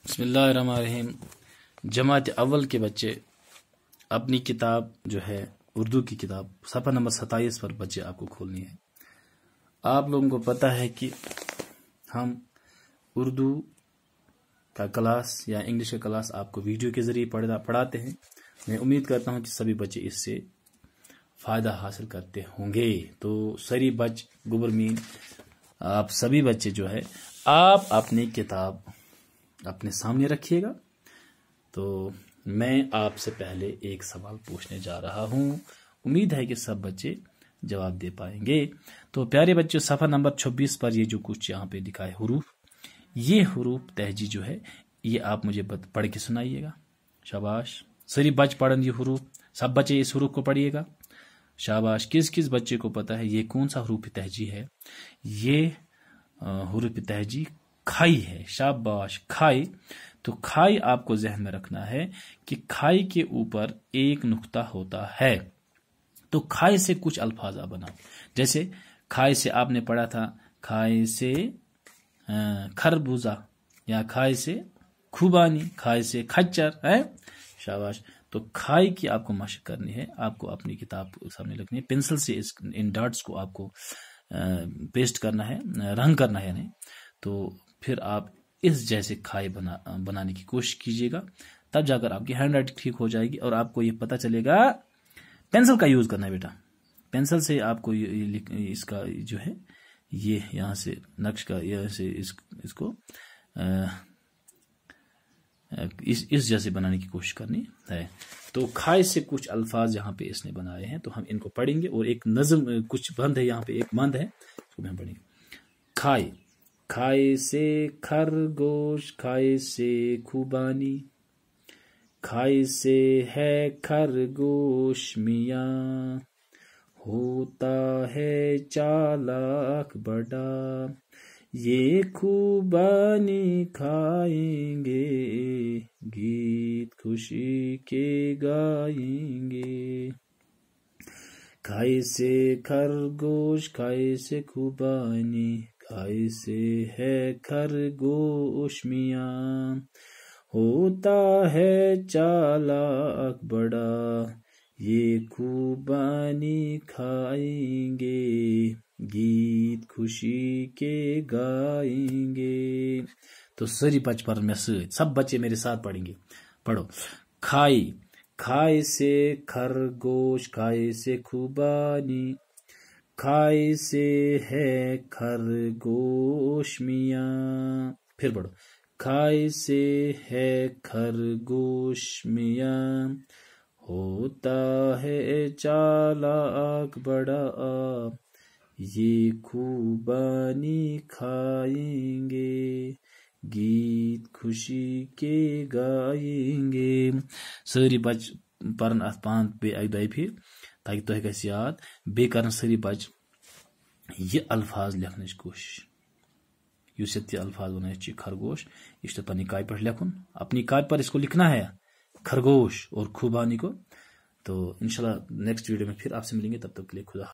बिस्मिल्लाहिर्रहमानिर्रहीम। जमात अव्वल के बच्चे अपनी किताब जो है उर्दू की किताब सफ़ा नंबर 27 पर बच्चे आपको खोलनी है। आप लोगों को पता है कि हम उर्दू का क्लास या इंग्लिश का क्लास आपको वीडियो के ज़रिए पढ़ाते हैं। मैं उम्मीद करता हूं कि सभी बच्चे इससे फ़ायदा हासिल करते होंगे। तो सरी बच गुबरमीन आप सभी बच्चे जो है आप अपनी किताब अपने सामने रखिएगा। तो मैं आपसे पहले एक सवाल पूछने जा रहा हूं। उम्मीद है कि सब बच्चे जवाब दे पाएंगे। तो प्यारे बच्चों, सफ़ा नंबर 26 पर ये जो कुछ यहाँ पे लिखा है हुरूफ, ये हुरूफ तहजी जो है ये आप मुझे पढ़ के सुनाइएगा। शाबाश, सरी बच पढ़न ये हुरूफ, सब बच्चे इस हुरूफ को पढ़िएगा। शाबाश, किस किस बच्चे को पता है ये कौन सा हुरूफ तहजी है? ये हुरूफ तहजी खाई है। शाबाश, खाई। तो खाई आपको जहन में रखना है कि खाई के ऊपर एक नुक्ता होता है। तो खाई से कुछ अल्फाज आप बनाओ। जैसे खाई से आपने पढ़ा था खाई से खरबूजा, या खाई से खुबानी, खाई से खच्चर है। शाबाश। तो खाई की आपको मशक करनी है, आपको अपनी किताब सामने रखनी है। पेंसिल से इन डॉट्स को आपको पेस्ट करना है, रंग करना है यानी। तो फिर आप इस जैसे खाई बनाने की कोशिश कीजिएगा, तब जाकर आपकी हैंड राइटिंग ठीक हो जाएगी और आपको ये पता चलेगा। पेंसिल का यूज करना है बेटा, पेंसिल से आपको इसका जो है ये यहाँ से नक्श का यहाँ से इसको इस जैसे बनाने की कोशिश करनी है। तो खाई से कुछ अल्फाज यहाँ पे इसने बनाए हैं, तो हम इनको पढ़ेंगे। और एक नज़म कुछ बंद है, यहाँ पे एक बंद है, उसको हम पढ़ेंगे। खाई, खाई से खरगोश, खाई से खुबानी, खाई से है खरगोश मियाँ, होता है चालाक बड़ा, ये खुबानी खाएंगे, गीत खुशी के गाएंगे। खाई से खरगोश, खाई से खुबानी, खाई से है खरगोश मियाँ, होता है चालाक बड़ा, ये खुबानी खाएंगे, गीत खुशी के गाएंगे। तो सरी बचपन में सब बच्चे मेरे साथ पढ़ेंगे। पढ़ो। खाई, खाई से खरगोश, खाई से खुबानी, खाई से है खरगोश मियाँ। फिर पढ़ो। खाई से है खरगोश मियाँ, होता है चालाक बड़ा, ये खुबानी खाएंगे, गीत खुशी के गाएंगे। सारी बच परन अथ पान बे अक दो फिर, ताकि तुह गस याद। बे करन सारी बच ये अल्फाज लिखने कोशिश, युस ये अल्फाज वन खरगोश, इस पन्नी काय पर लिखुन, अपनी काय पर इसको लिखना है खरगोश और खुबानी को। तो इंशाल्लाह नेक्स्ट वीडियो में फिर आपसे मिलेंगे, तब तक के लिए खुदा।